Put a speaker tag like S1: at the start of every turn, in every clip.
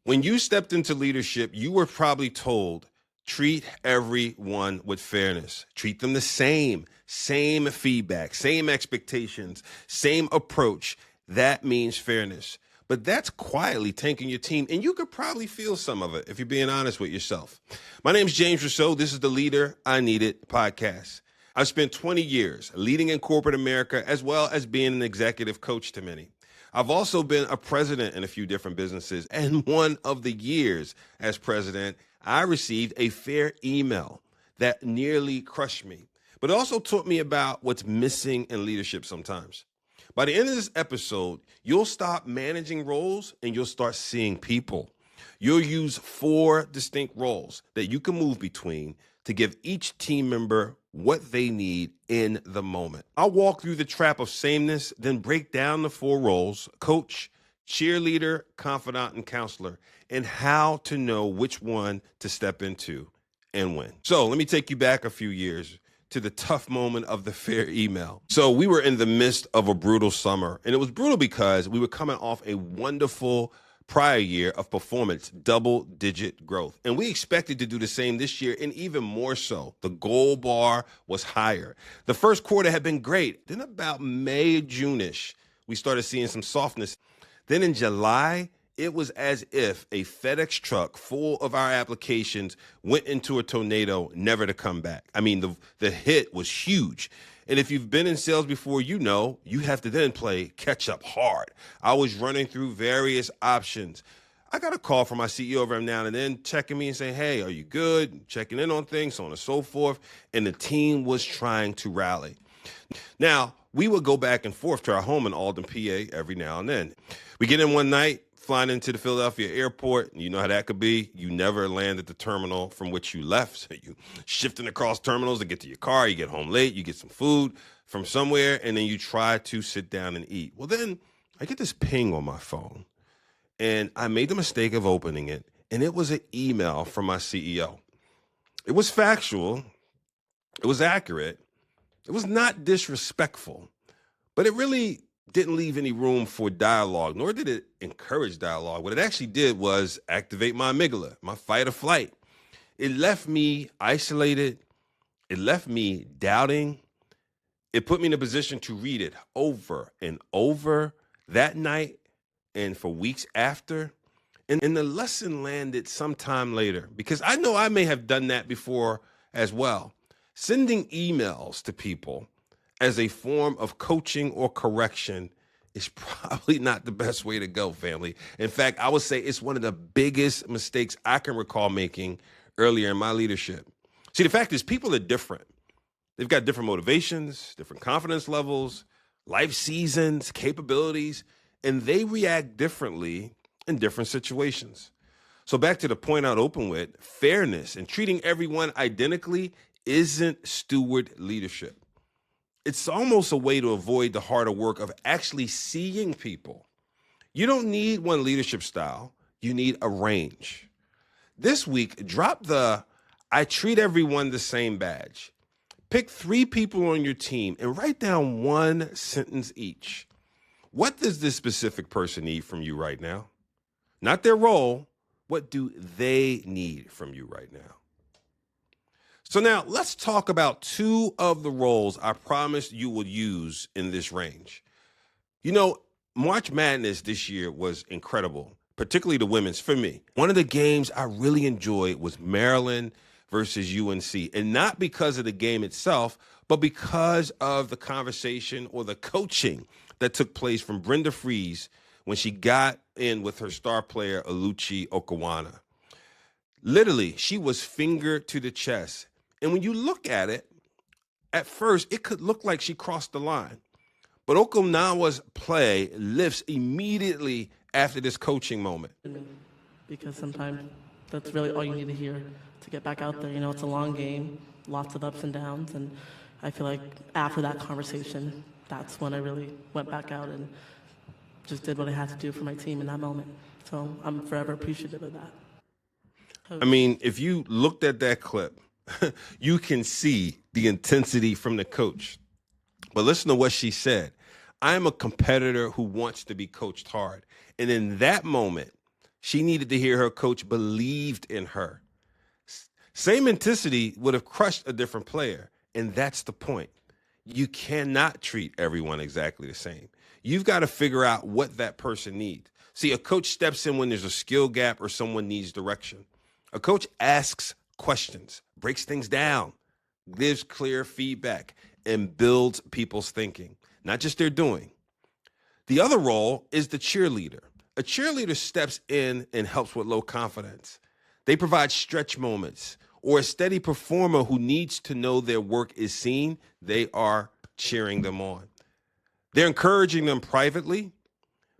S1: When you stepped into leadership, you were probably told, treat everyone with fairness. Treat them the same feedback, same expectations, same approach. That means fairness. But that's quietly tanking your team, and you could probably feel some of it if you're being honest with yourself. My name's James Rousseau. This is the Leader I Needed podcast. I've spent 20 years leading in corporate America as well as being an executive coach to many. I've also been a president in a few different businesses, and one of the years as president, I received a fair email that nearly crushed me, but it also taught me about what's missing in leadership sometimes. By the end of this episode, you'll stop managing roles and you'll start seeing people. You'll use 4 distinct roles that you can move between to give each team member what they need in the moment. I'll walk through the trap of sameness, then break down the 4 roles: coach, cheerleader, confidant, and counselor, and how to know which one to step into and when. So let me take you back a few years to the tough moment of the fair email. So we were in the midst of a brutal summer, and it was brutal because we were coming off a wonderful prior year of performance, double-digit growth. And we expected to do the same this year, and even more so. The goal bar was higher. The first quarter had been great. Then about May, June-ish, we started seeing some softness. Then in July, it was as if a FedEx truck full of our applications went into a tornado, never to come back. I mean, the hit was huge. And if you've been in sales before, you know you have to then play catch up hard. I was running through various options. I got a call from my CEO every now and then checking me and saying, hey, are you good? Checking in on things, so on and so forth. And the team was trying to rally. Now, we would go back and forth to our home in Alden, PA every now and then. We get in one night, flying into the Philadelphia airport. You know how that could be. You never land at the terminal from which you left. So you shifting across terminals to get to your car. You get home late. You get some food from somewhere, and then you try to sit down and eat. Well, then I get this ping on my phone, and I made the mistake of opening it, and it was an email from my CEO. It was factual. It was accurate. It was not disrespectful, but it really didn't leave any room for dialogue, nor did it encourage dialogue. What it actually did was activate my amygdala, my fight or flight. It left me isolated. It left me doubting. It put me in a position to read it over and over that night and for weeks after. And the lesson landed sometime later, because I know I may have done that before as well. Sending emails to people as a form of coaching or correction is probably not the best way to go, family. In fact, I would say it's one of the biggest mistakes I can recall making earlier in my leadership. See, the fact is, people are different. They've got different motivations, different confidence levels, life seasons, capabilities, and they react differently in different situations. So back to the point I'd open with, fairness and treating everyone identically isn't steward leadership. It's almost a way to avoid the harder work of actually seeing people. You don't need one leadership style. You need a range. This week, drop the I treat everyone the same badge. Pick 3 people on your team and write down 1 sentence each. What does this specific person need from you right now? Not their role. What do they need from you right now? So now let's talk about 2 of the roles I promised you would use in this range. You know, March Madness this year was incredible, particularly the women's for me. One of the games I really enjoyed was Maryland versus UNC, and not because of the game itself, but because of the conversation or the coaching that took place from Brenda Frese when she got in with her star player, Oluchi Okawana. Literally, she was finger to the chest. And when you look at it, at first, it could look like she crossed the line. But Okinawa's play lifts immediately after this coaching moment.
S2: Because sometimes that's really all you need to hear to get back out there. You know, it's a long game, lots of ups and downs. And I feel like after that conversation, that's when I really went back out and just did what I had to do for my team in that moment. So I'm forever appreciative of that.
S1: I mean, if you looked at that clip, you can see the intensity from the coach. But listen to what she said. I am a competitor who wants to be coached hard. And in that moment, She needed to hear her coach believed in her. Same intensity would have crushed a different player. And that's the point. You cannot treat everyone exactly the same. You've got to figure out what that person needs. See, a coach steps in when there's a skill gap or someone needs direction. A coach asks questions, breaks things down, gives clear feedback, and builds people's thinking, not just their doing. The other role is the cheerleader. A cheerleader steps in and helps with low confidence. They provide stretch moments, or a steady performer who needs to know their work is seen. They are cheering them on. They're encouraging them privately,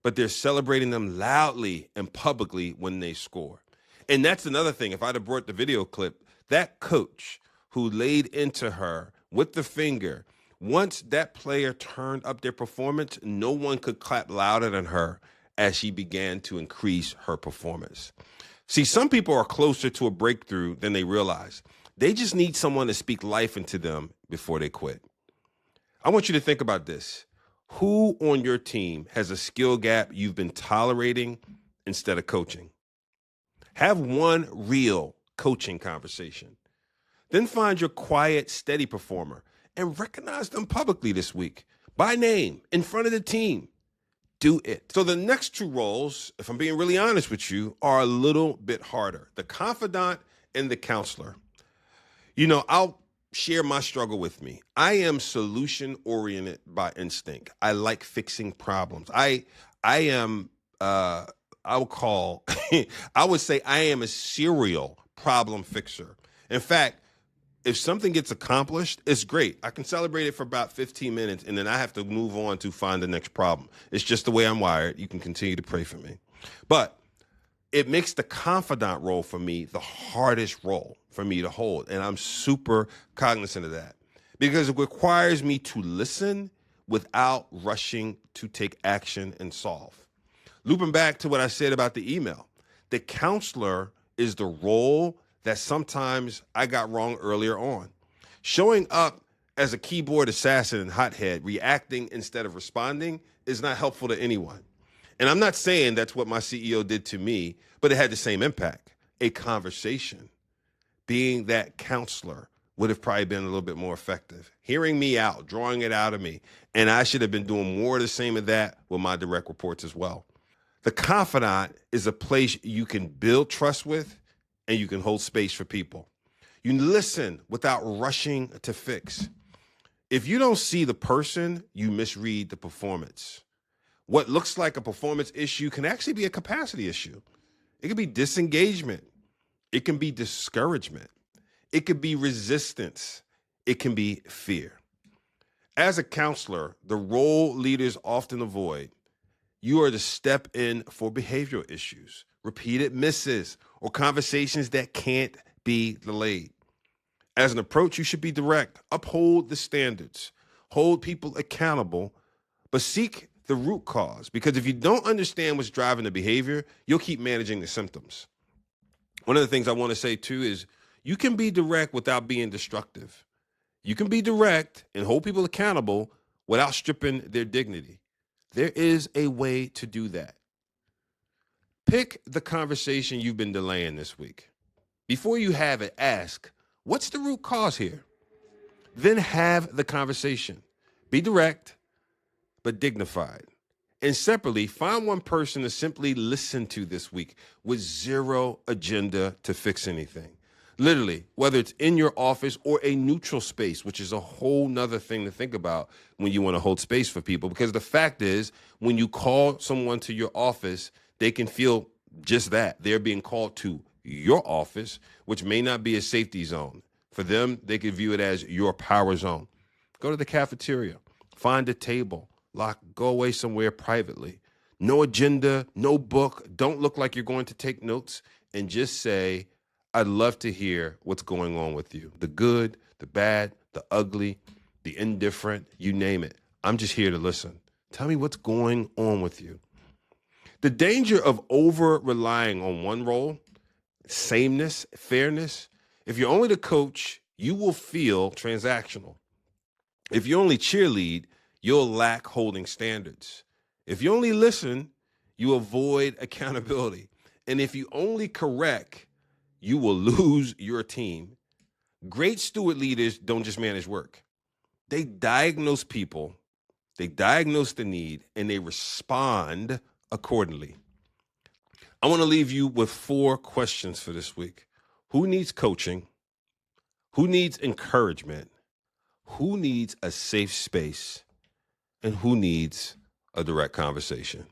S1: but they're celebrating them loudly and publicly when they score. And that's another thing. If I'd have brought the video clip, that coach who laid into her with the finger, once that player turned up their performance, no one could clap louder than her as she began to increase her performance. See, some people are closer to a breakthrough than they realize. They just need someone to speak life into them before they quit. I want you to think about this. Who on your team has a skill gap you've been tolerating instead of coaching? Have one real coaching conversation. Then find your quiet, steady performer and recognize them publicly this week, by name, in front of the team. Do it. So the next two roles, if I'm being really honest with you, are a little bit harder. The confidant and the counselor. You know, I'll share my struggle with me. I am solution-oriented by instinct. I like fixing problems. I would say I am a serial problem fixer. In fact, if something gets accomplished, it's great. I can celebrate it for about 15 minutes, and then I have to move on to find the next problem. It's just the way I'm wired. You can continue to pray for me. But it makes the confidant role for me the hardest role for me to hold, and I'm super cognizant of that because it requires me to listen without rushing to take action and solve. Looping back to what I said about the email, the counselor is the role that sometimes I got wrong earlier on. Showing up as a keyboard assassin and hothead, reacting instead of responding, is not helpful to anyone. And I'm not saying that's what my CEO did to me, but it had the same impact. A conversation, being that counselor, would have probably been a little bit more effective. Hearing me out, drawing it out of me. And I should have been doing more of the same of that with my direct reports as well. The confidant is a place you can build trust with, and you can hold space for people. You listen without rushing to fix. If you don't see the person, you misread the performance. What looks like a performance issue can actually be a capacity issue. It can be disengagement. It can be discouragement. It could be resistance. It can be fear. As a counselor, the role leaders often avoid, you are to step in for behavioral issues, repeated misses, or conversations that can't be delayed. As an approach, you should be direct, uphold the standards, hold people accountable, but seek the root cause. Because if you don't understand what's driving the behavior, you'll keep managing the symptoms. One of the things I want to say too is you can be direct without being destructive. You can be direct and hold people accountable without stripping their dignity. There is a way to do that. Pick the conversation you've been delaying this week. Before you have it, ask, what's the root cause here? Then have the conversation. Be direct, but dignified. And separately, find one person to simply listen to this week with zero agenda to fix anything. Literally, whether it's in your office or a neutral space, which is a whole nother thing to think about when you want to hold space for people. Because the fact is, when you call someone to your office, they can feel just that. They're being called to your office, which may not be a safety zone. For them, they could view it as your power zone. Go to the cafeteria, find a table, go away somewhere privately. No agenda, no book. Don't look like you're going to take notes, and just say, I'd love to hear what's going on with you. The good, the bad, the ugly, the indifferent, you name it. I'm just here to listen. Tell me what's going on with you. The danger of over-relying on one role, sameness, fairness, if you're only the coach, you will feel transactional. If you only cheerlead, you'll lack holding standards. If you only listen, you avoid accountability. And if you only correct, you will lose your team. Great steward leaders don't just manage work. They diagnose people, they diagnose the need, and they respond accordingly. I want to leave you with 4 questions for this week. Who needs coaching? Who needs encouragement? Who needs a safe space? And who needs a direct conversation?